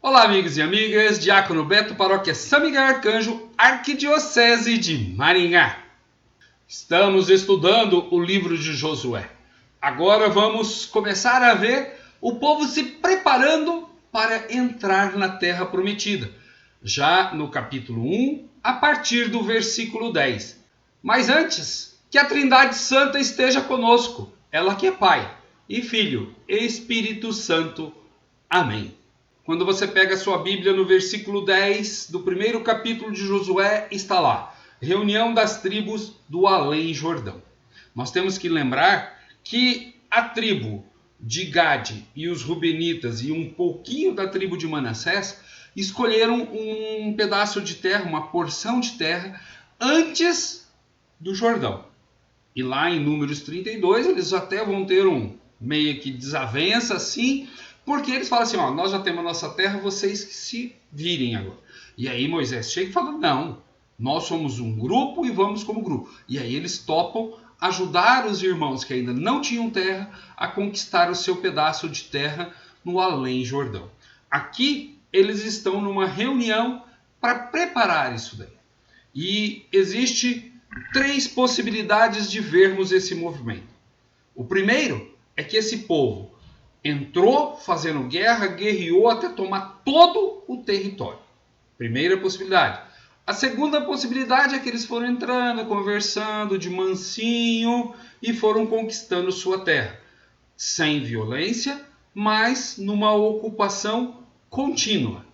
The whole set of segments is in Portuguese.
Olá, amigos e amigas, Diácono Beto, Paróquia São Miguel Arcanjo, Arquidiocese de Maringá. Estamos estudando o livro de Josué. Agora vamos começar a ver o povo se preparando para entrar na Terra Prometida, já no capítulo 1, a partir do versículo 10. Mas antes, que a Trindade Santa esteja conosco, ela que é Pai e Filho e Espírito Santo. Amém. Quando você pega a sua Bíblia no versículo 10 do primeiro capítulo de Josué, está lá, reunião das tribos do Além Jordão. Nós temos que lembrar que a tribo de Gade e os Rubenitas e um pouquinho da tribo de Manassés escolheram um pedaço de terra, uma porção de terra, antes do Jordão. E lá em Números 32, eles até vão ter um meio que desavença assim, porque eles falam assim, nós já temos a nossa terra, vocês que se virem agora. E aí Moisés chega e fala, não, nós somos um grupo e vamos como grupo. E aí eles topam ajudar os irmãos que ainda não tinham terra a conquistar o seu pedaço de terra no Além Jordão. Aqui eles estão numa reunião para preparar isso daí. E existe 3 possibilidades de vermos esse movimento. O primeiro é que esse povo entrou fazendo guerra, guerreou até tomar todo o território. Primeira possibilidade. A segunda possibilidade é que eles foram entrando, conversando de mansinho e foram conquistando sua terra. Sem violência, mas numa ocupação contínua.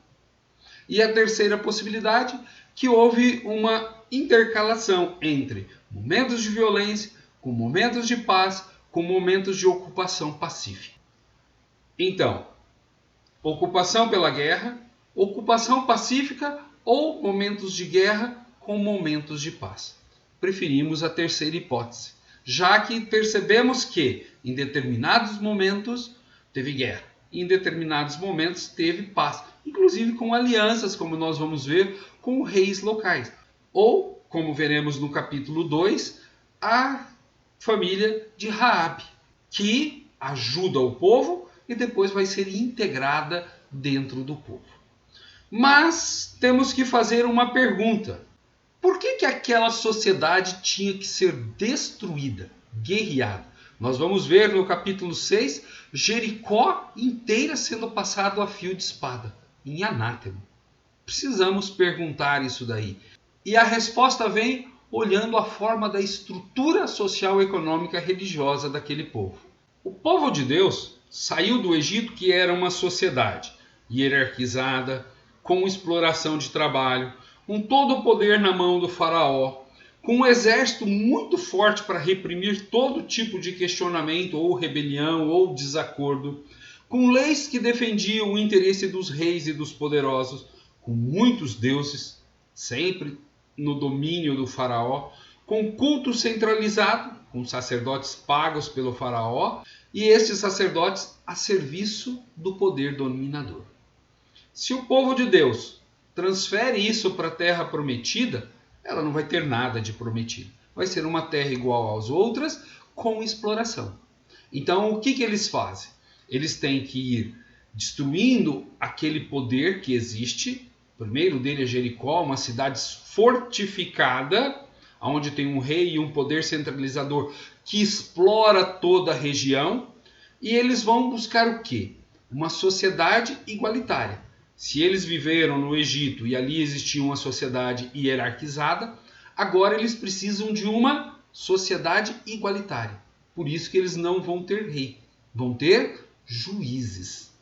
E a terceira possibilidade, que houve uma intercalação entre momentos de violência, com momentos de paz, com momentos de ocupação pacífica. Então, ocupação pela guerra, ocupação pacífica ou momentos de guerra com momentos de paz. Preferimos a terceira hipótese, já que percebemos que em determinados momentos teve guerra, em determinados momentos teve paz, inclusive com alianças, como nós vamos ver, com reis locais. Ou, como veremos no capítulo 2, a família de Raabe, que ajuda o povo e depois vai ser integrada dentro do povo. Mas temos que fazer uma pergunta. Por que aquela sociedade tinha que ser destruída, guerreada? Nós vamos ver no capítulo 6, Jericó inteira sendo passado a fio de espada, em anátema. Precisamos perguntar isso daí. E a resposta vem olhando a forma da estrutura social, econômica e religiosa daquele povo. O povo de Deus saiu do Egito, que era uma sociedade hierarquizada, com exploração de trabalho, com todo o poder na mão do faraó, com um exército muito forte para reprimir todo tipo de questionamento ou rebelião ou desacordo, com leis que defendiam o interesse dos reis e dos poderosos, com muitos deuses, sempre no domínio do faraó, com culto centralizado, com sacerdotes pagos pelo faraó, e estes sacerdotes a serviço do poder dominador. Se o povo de Deus transfere isso para a terra prometida, ela não vai ter nada de prometido. Vai ser uma terra igual às outras, com exploração. Então, o que eles fazem? Eles têm que ir destruindo aquele poder que existe. O primeiro dele é Jericó, uma cidade fortificada, onde tem um rei e um poder centralizador que explora toda a região. E eles vão buscar o quê? Uma sociedade igualitária. Se eles viveram no Egito e ali existia uma sociedade hierarquizada, agora eles precisam de uma sociedade igualitária. Por isso que eles não vão ter rei, vão ter juízes.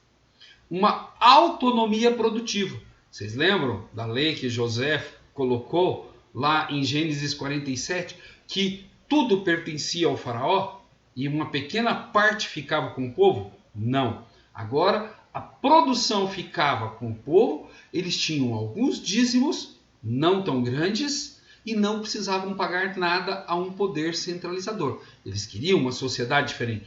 Uma autonomia produtiva. Vocês lembram da lei que José colocou lá em Gênesis 47, que tudo pertencia ao faraó e uma pequena parte ficava com o povo? Não. Agora a produção ficava com o povo, eles tinham alguns dízimos, não tão grandes, e não precisavam pagar nada a um poder centralizador. Eles queriam uma sociedade diferente.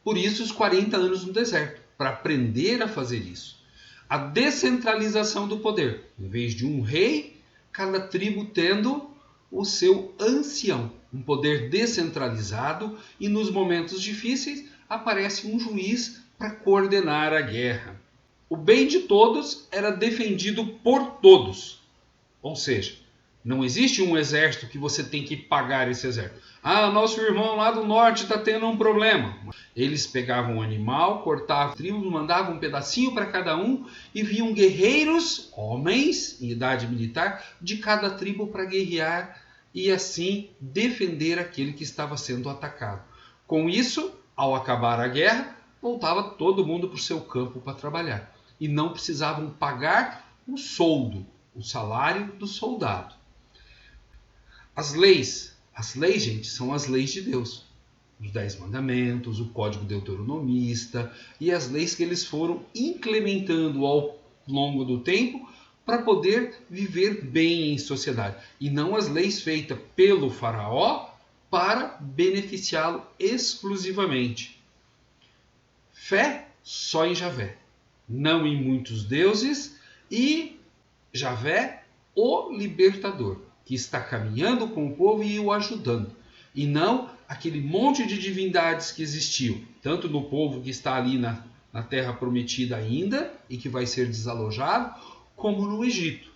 Por isso os 40 anos no deserto, para aprender a fazer isso. A descentralização do poder. Em vez de um rei, cada tribo tendo o seu ancião. Um poder descentralizado, e nos momentos difíceis aparece um juiz para coordenar a guerra. o bem de todos era defendido por todos. Ou seja, não existe um exército que você tem que pagar esse exército. Ah, nosso irmão lá do norte está tendo um problema. Eles pegavam um animal, cortavam tribos, mandavam um pedacinho para cada um e vinham guerreiros, homens em idade militar, de cada tribo para guerrear e assim defender aquele que estava sendo atacado. Com isso, ao acabar a guerra, voltava todo mundo para o seu campo para trabalhar. E não precisavam pagar o soldo, o salário do soldado. As leis, gente, são as leis de Deus. Os 10 mandamentos, o código deuteronomista e as leis que eles foram implementando ao longo do tempo para poder viver bem em sociedade. E não as leis feitas pelo faraó para beneficiá-lo exclusivamente. Fé só em Javé, não em muitos deuses, e Javé, o libertador, que está caminhando com o povo e o ajudando, e não aquele monte de divindades que existiu, tanto no povo que está ali na terra prometida ainda e que vai ser desalojado, como no Egito.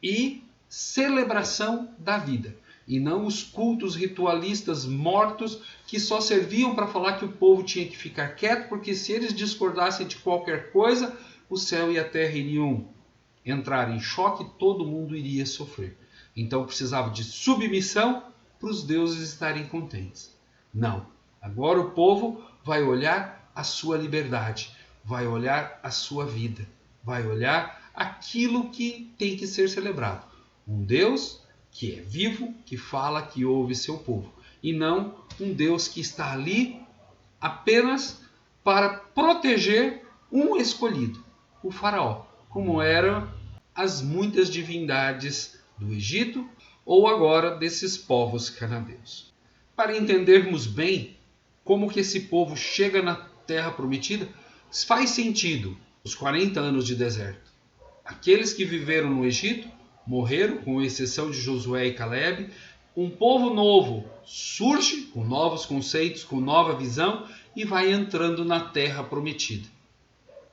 E celebração da vida, e não os cultos ritualistas mortos que só serviam para falar que o povo tinha que ficar quieto, porque se eles discordassem de qualquer coisa, o céu e a terra iriam entrar em choque, todo mundo iria sofrer. Então precisava de submissão para os deuses estarem contentes. Não. Agora o povo vai olhar a sua liberdade, vai olhar a sua vida, vai olhar aquilo que tem que ser celebrado. Um Deus que é vivo, que fala, que ouve seu povo. E não um Deus que está ali apenas para proteger um escolhido, o faraó, como eram as muitas divindades do Egito ou agora desses povos cananeus. Para entendermos bem como que esse povo chega na terra prometida, faz sentido os 40 anos de deserto. Aqueles que viveram no Egito morreram, com exceção de Josué e Caleb. Um povo novo surge com novos conceitos, com nova visão e vai entrando na terra prometida.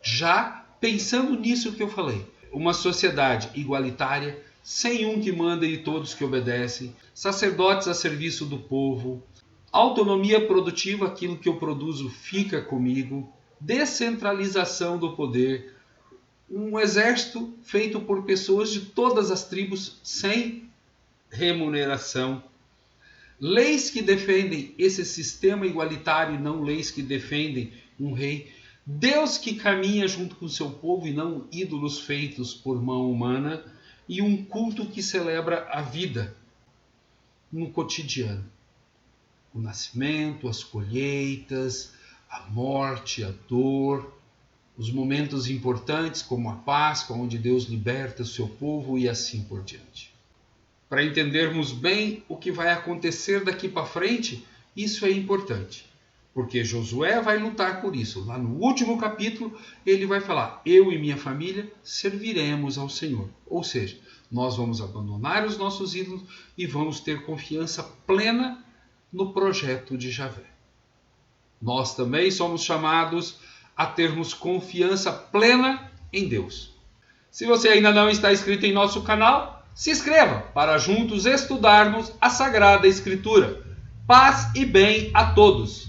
Já pensando nisso que eu falei, uma sociedade igualitária, sem um que manda e todos que obedecem, sacerdotes a serviço do povo, autonomia produtiva, aquilo que eu produzo fica comigo, descentralização do poder, um exército feito por pessoas de todas as tribos sem remuneração, leis que defendem esse sistema igualitário e não leis que defendem um rei, Deus que caminha junto com o seu povo e não ídolos feitos por mão humana, e um culto que celebra a vida no cotidiano. O nascimento, as colheitas, a morte, a dor, os momentos importantes como a Páscoa, onde Deus liberta o seu povo e assim por diante. Para entendermos bem o que vai acontecer daqui para frente, isso é importante. Porque Josué vai lutar por isso. Lá no último capítulo, ele vai falar: eu e minha família serviremos ao Senhor. Ou seja, nós vamos abandonar os nossos ídolos e vamos ter confiança plena no projeto de Javé. Nós também somos chamados a termos confiança plena em Deus. Se você ainda não está inscrito em nosso canal, se inscreva para juntos estudarmos a Sagrada Escritura. Paz e bem a todos!